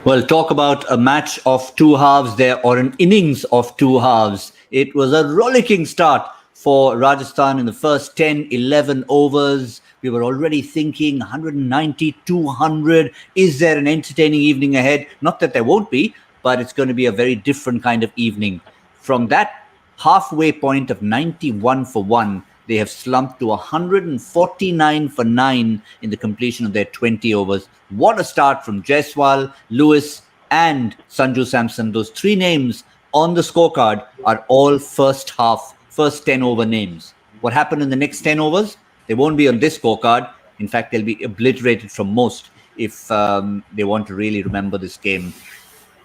Well, talk about a match of two halves there, or an innings of two halves. It was a rollicking start for Rajasthan in the first 10, 11 overs. We were already thinking 190, 200. Is there an entertaining evening ahead? Not that there won't be, but it's going to be a very different kind of evening. From that halfway point of 91 for 1, they have slumped to 149 for 9 in the completion of their 20 overs. What a start from Jaiswal, Lewis and Sanju Samson. Those three names on the scorecard are all first 10 over names. What happened in the next 10 overs? They won't be on this scorecard. In fact, they'll be obliterated from most if they want to really remember this game.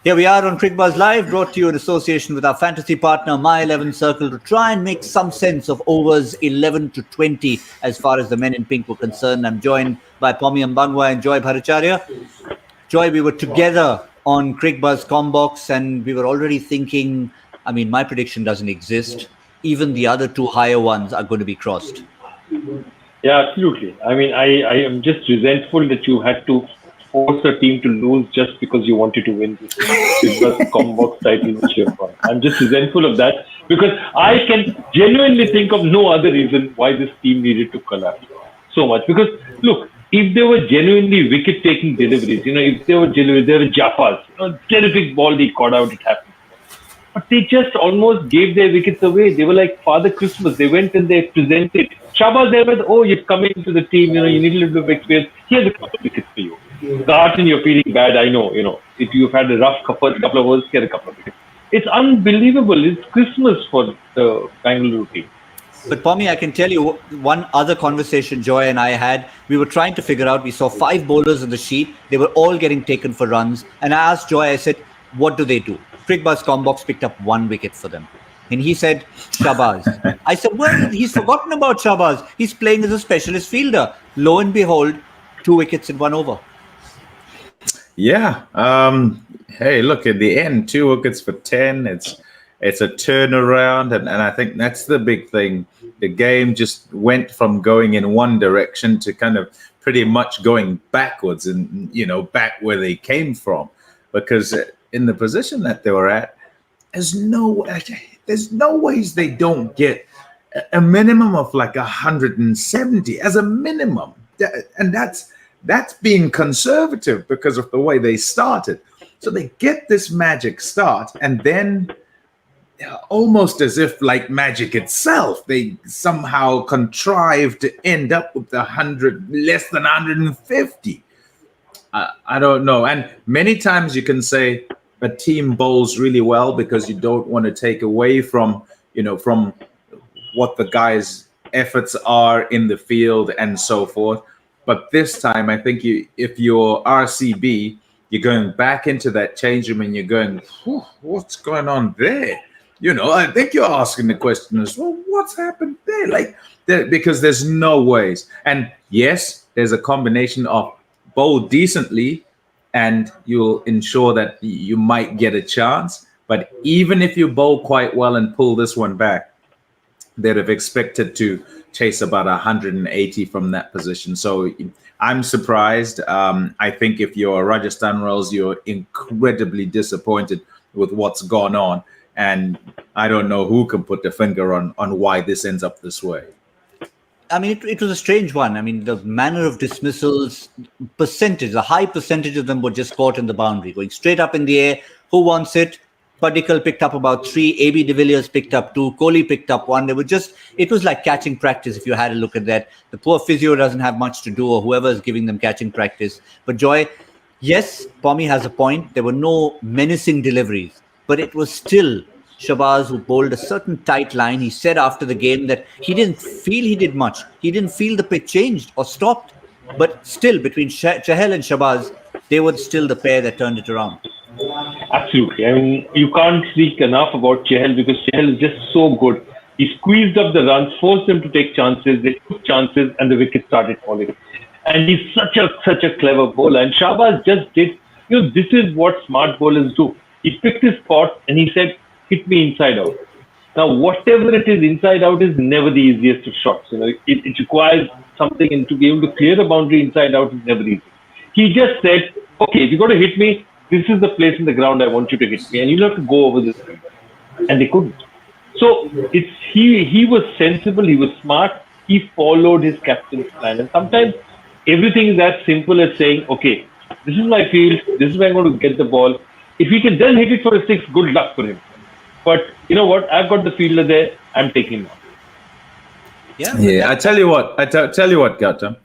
Here we are on Cricbuzz Live, brought to you in association with our fantasy partner, My 11 Circle, to try and make some sense of overs 11 to 20 as far as the men in pink were concerned. I'm joined by Pommie Mbangwa and Joy Bhattacharjya. Joy, we were together on Cricbuzz Combox and we were already thinking, my prediction doesn't exist. Even the other two higher ones are going to be crossed. Yeah, absolutely. I am just resentful that you had to force a team to lose just because you wanted to win this Combox title which you have won. I'm just resentful of that because I can genuinely think of no other reason why this team needed to collapse so much. Because look, if they were genuinely wicket-taking deliveries, if they were Jaffas, terrific ball they caught out, it happened. But they just almost gave their wickets away. They were like Father Christmas. They went and they presented. Shahbaz Ahmed, you've come into the team, you need a little bit of experience. Here's a couple of wickets for you. Garten, you're feeling bad, I know, if you've had a rough first couple of overs, get a couple of wickets. It's unbelievable. It's Christmas for the Bangalore team. But Pommie, I can tell you one other conversation Joy and I had. We were trying to figure out, we saw 5 bowlers on the sheet. They were all getting taken for runs. And I asked Joy, I said, what do they do? Cricbuzz Combox picked up 1 wicket for them. And he said, Shahbaz. I said, well, he's forgotten about Shahbaz. He's playing as a specialist fielder. Lo and behold, 2 wickets in 1 over. Yeah. Hey, look, at the end, 2 wickets for 10. It's a turnaround. And I think that's the big thing. The game just went from going in one direction to kind of pretty much going backwards and, back where they came from. Because in the position that they were at, there's no ways they don't get a minimum of like 170 as a minimum. And that's being conservative because of the way they started. So they get this magic start and then almost as if like magic itself, they somehow contrive to end up with less than 150. I don't know. And many times you can say a team bowls really well because you don't want to take away from what the guys' efforts are in the field and so forth. But this time, I think if you're RCB, you're going back into that change room and you're going, what's going on there? I think you're asking the question as well, what's happened there? Because there's no ways. And yes, there's a combination of bowl decently and you'll ensure that you might get a chance. But even if you bowl quite well and pull this one back, they'd have expected to chase about 180 from that position. So I'm surprised. I think if you're Rajasthan Royals, you're incredibly disappointed with what's gone on. And I don't know who can put the finger on why this ends up this way. It was a strange one. The manner of dismissals, a high percentage of them were just caught in the boundary, going straight up in the air. Who wants it? Padikkal picked up about 3. AB de Villiers picked up 2. Kohli picked up 1. It was like catching practice if you had a look at that. The poor physio doesn't have much to do, or whoever is giving them catching practice. But Joy, yes, Pommie has a point. There were no menacing deliveries, but it was still Shahbaz who bowled a certain tight line. He said after the game that he didn't feel he did much. He didn't feel the pitch changed or stopped. But still, between Chahal and Shahbaz, they were still the pair that turned it around. Absolutely. You can't speak enough about Chahal because Chahal is just so good. He squeezed up the runs, forced them to take chances. They took chances and the wickets started falling. And he's such a clever bowler. And Shahbaz just did, this is what smart bowlers do. He picked his spot and he said, hit me inside out. Now, whatever it is, inside out is never the easiest of shots. It requires something, and to be able to clear a boundary inside out is never easy. He just said, okay, if you're going to hit me, this is the place in the ground I want you to hit me, and you'll have to go over this field. And they couldn't. So he was sensible, he was smart, he followed his captain's plan. And sometimes everything is as simple as saying, okay, this is my field, this is where I'm going to get the ball. If he can then hit it for a six, good luck for him. But you know what? I've got the fielder there, I'm taking him on. Yeah. I tell you what, Gautam.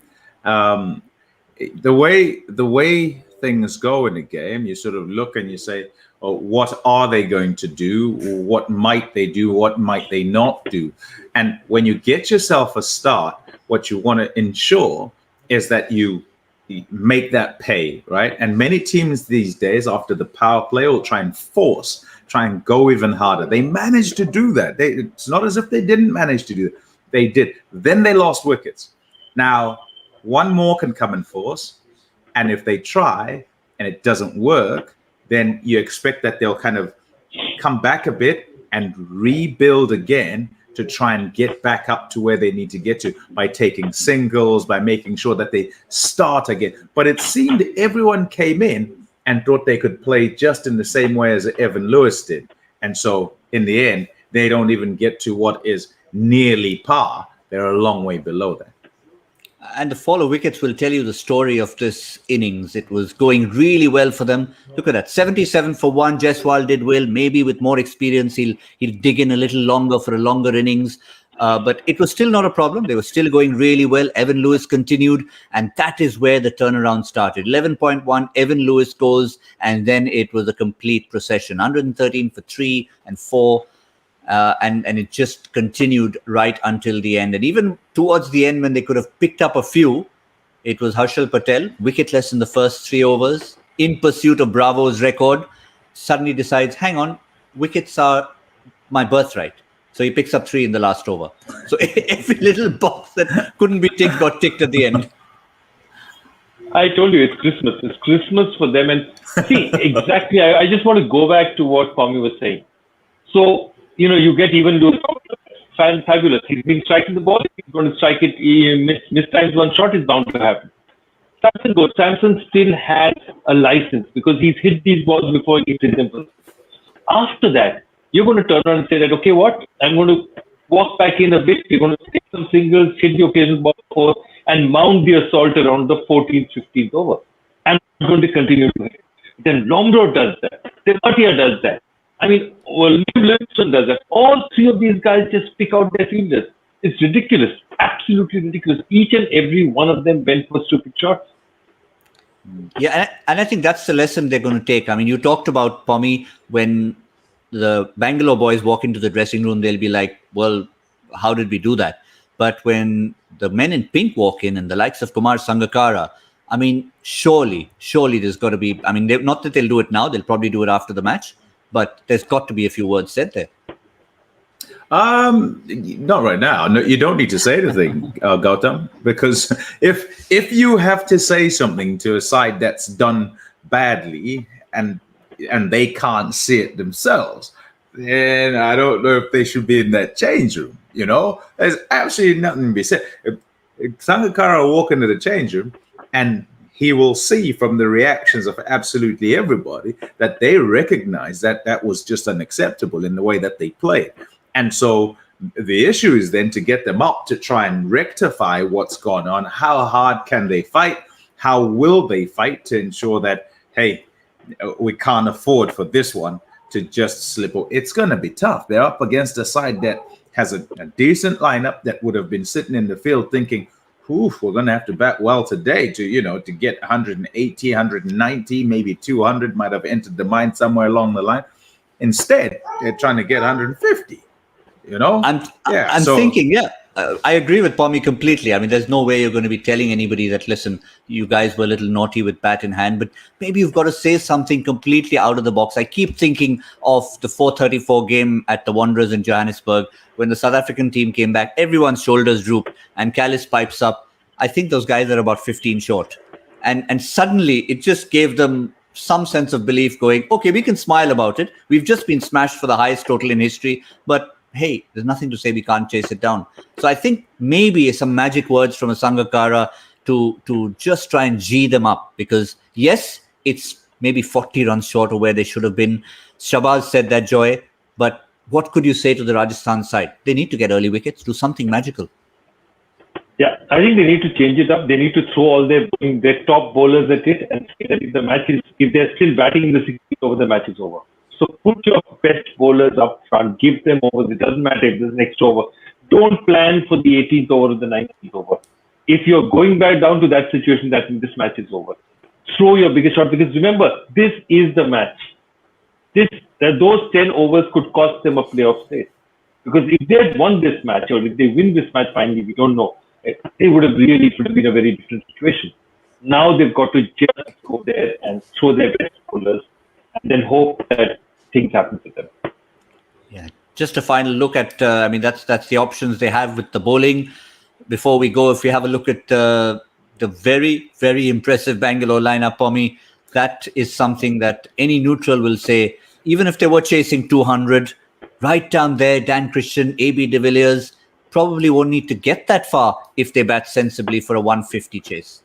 The way things go in a game, you sort of look and you say, oh, what are they going to do? What might they do? What might they not do? And when you get yourself a start, what you want to ensure is that you make that pay, right? And many teams these days, after the power play, will try and go even harder. They managed to do that. It's not as if they didn't manage to do it. They did. Then they lost wickets. Now, one more can come in force. And if they try and it doesn't work, then you expect that they'll kind of come back a bit and rebuild again to try and get back up to where they need to get to by taking singles, by making sure that they start again. But it seemed everyone came in and thought they could play just in the same way as Evan Lewis did. And so in the end, they don't even get to what is nearly par. They're a long way below that. And the fall of wickets will tell you the story of this innings. It was going really well for them. Look at that, 77 for 1. Jaiswal did well. Maybe with more experience, he'll dig in a little longer for a longer innings. But it was still not a problem. They were still going really well. Evan Lewis continued, and that is where the turnaround started. 11.1, Evan Lewis goes, and then it was a complete procession. 113 for 3 and 4. And it just continued right until the end. And even towards the end, when they could have picked up a few, it was Harshal Patel, wicketless in the first 3 overs, in pursuit of Bravo's record, suddenly decides, hang on, wickets are my birthright. So he picks up 3 in the last over. So every little box that couldn't be ticked got ticked at the end. I told you, it's Christmas. It's Christmas for them. And see, exactly, I just want to go back to what Pommie was saying. So, you get even Lewis, fabulous. He's been striking the ball. He's going to strike it. He mistimes one shot is bound to happen. Samson goes. Samson still has a license because he's hit these balls before he hit them. After that, you're going to turn around and say that, okay, what? I'm going to walk back in a bit. We're going to take some singles, hit the occasional ball 4, and mount the assault around the 14th, 15th over. I'm going to continue to hit. Then Lomro does that. Then Bhatia does that. I mean, Livingston does that. All 3 of these guys just pick out their fielders. It's ridiculous. Absolutely ridiculous. Each and every one of them went for stupid shots. Yeah, and I think that's the lesson they're going to take. I mean, you talked about, Pommie, when the Bangalore boys walk into the dressing room, they'll be like, well, how did we do that? But when the men in pink walk in and the likes of Kumar Sangakkara, I mean, surely there's got to be, I mean, not that they'll do it now, they'll probably do it after the match. But there's got to be a few words said there. Not right now. No, you don't need to say anything, Gautam, because if you have to say something to a side that's done badly and they can't see it themselves, then I don't know if they should be in that change room. There's absolutely nothing to be said. If Sangakkara will walk into the change room and he will see from the reactions of absolutely everybody that they recognize that that was just unacceptable in the way that they played. And so the issue is then to get them up to try and rectify what's gone on. How hard can they fight? How will they fight to ensure that, hey, we can't afford for this one to just slip? It's going to be tough. They're up against a side that has a decent lineup that would have been sitting in the field thinking, we're going to have to bat well today to get 180, 190, maybe 200 might have entered the mind somewhere along the line. Instead, they're trying to get 150, I'm thinking, I agree with Pommie completely. I mean, there's no way you're going to be telling anybody that, listen, you guys were a little naughty with bat in hand, but maybe you've got to say something completely out of the box. I keep thinking of the 434 game at the Wanderers in Johannesburg when the South African team came back, everyone's shoulders drooped and Callis pipes up. I think those guys are about 15 short. And suddenly it just gave them some sense of belief going, okay, we can smile about it. We've just been smashed for the highest total in history, but hey, there's nothing to say we can't chase it down. So I think maybe some magic words from a Sangakkara to just try and G them up, because yes, it's maybe 40 runs short of where they should have been. Shabaz said that, Joy. But what could you say to the Rajasthan side? They need to get early wickets, do something magical. Yeah, I think they need to change it up. They need to throw all their top bowlers at it and say that if they're still batting in the 60th over, the match is over. So put your best bowlers up front, give them overs. It doesn't matter if there's next over. Don't plan for the 18th over or the 19th over. If you're going back down to that situation, that means this match is over. Throw your biggest shot, because remember, this is the match. Those 10 overs could cost them a playoff place. Because if they had won this match, or if they win this match finally, we don't know. It would have been a very different situation. Now they've got to just go there and throw their best bowlers and then hope that things happen to them. Yeah, just a final look at, that's the options they have with the bowling. Before we go, if we have a look at the very, very impressive Bangalore lineup, Pommie, that is something that any neutral will say, even if they were chasing 200, right down there, Dan Christian, AB de Villiers, probably won't need to get that far if they bat sensibly for a 150 chase.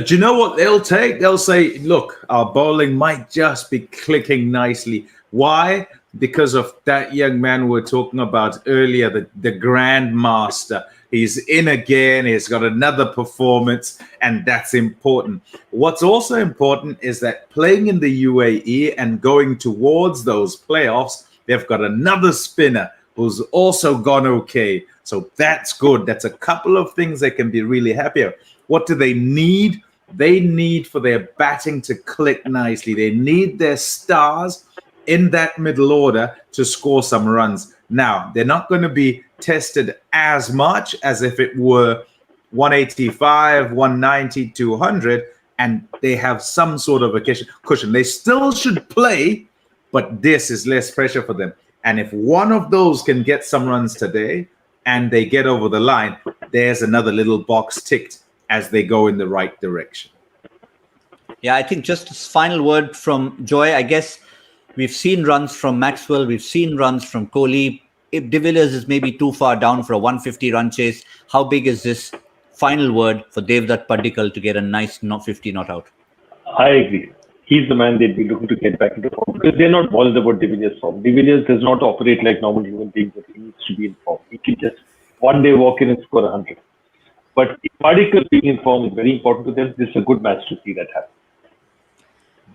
Do you know what they'll take? They'll say, look, our bowling might just be clicking nicely. Why? Because of that young man we were talking about earlier, the grandmaster. He's in again. He's got another performance, and that's important. What's also important is that playing in the UAE and going towards those playoffs, they've got another spinner who's also gone okay. So that's good. That's a couple of things they can be really happy with. What do they need? They need for their batting to click nicely. They need their stars in that middle order to score some runs. Now, they're not going to be tested as much as if it were 185, 190, 200, and they have some sort of a cushion. They still should play, but this is less pressure for them. And if one of those can get some runs today and they get over the line, there's another little box ticked as they go in the right direction. Yeah, I think just a final word from Joy. I guess we've seen runs from Maxwell. We've seen runs from Kohli. If de Villiers is maybe too far down for a 150 run chase, how big is this final word for Devdutt Padikkal to get a nice 50 not out? I agree. He's the man they'd be looking to get back into form, because they're not bothered about de Villiers' form. De Villiers does not operate like normal human beings, but he needs to be in form. He can just one day walk in and score 100. But Padikkal being in form is very important to them. This is a good match to see that happen.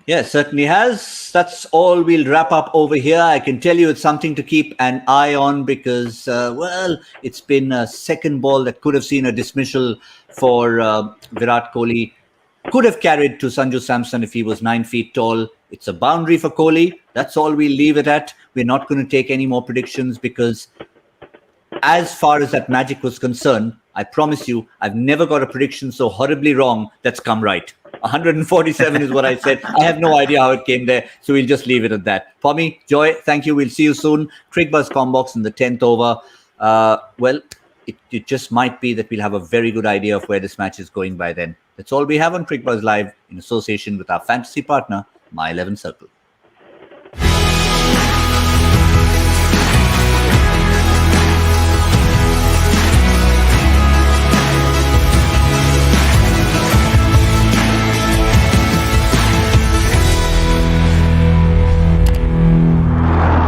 Yes, certainly has. That's all we'll wrap up over here. I can tell you it's something to keep an eye on because, it's been a second ball that could have seen a dismissal for Virat Kohli. Could have carried to Sanju Samson if he was 9 feet tall. It's a boundary for Kohli. That's all we'll leave it at. We're not going to take any more predictions because as far as that magic was concerned, I promise you, I've never got a prediction so horribly wrong that's come right. 147 is what I said. I have no idea how it came there, so we'll just leave it at that. Pommie, Joy, thank you. We'll see you soon. Cricbuzz Combox in the 10th over. It just might be that we'll have a very good idea of where this match is going by then. That's all we have on Cricbuzz Live in association with our fantasy partner, My 11 Circle.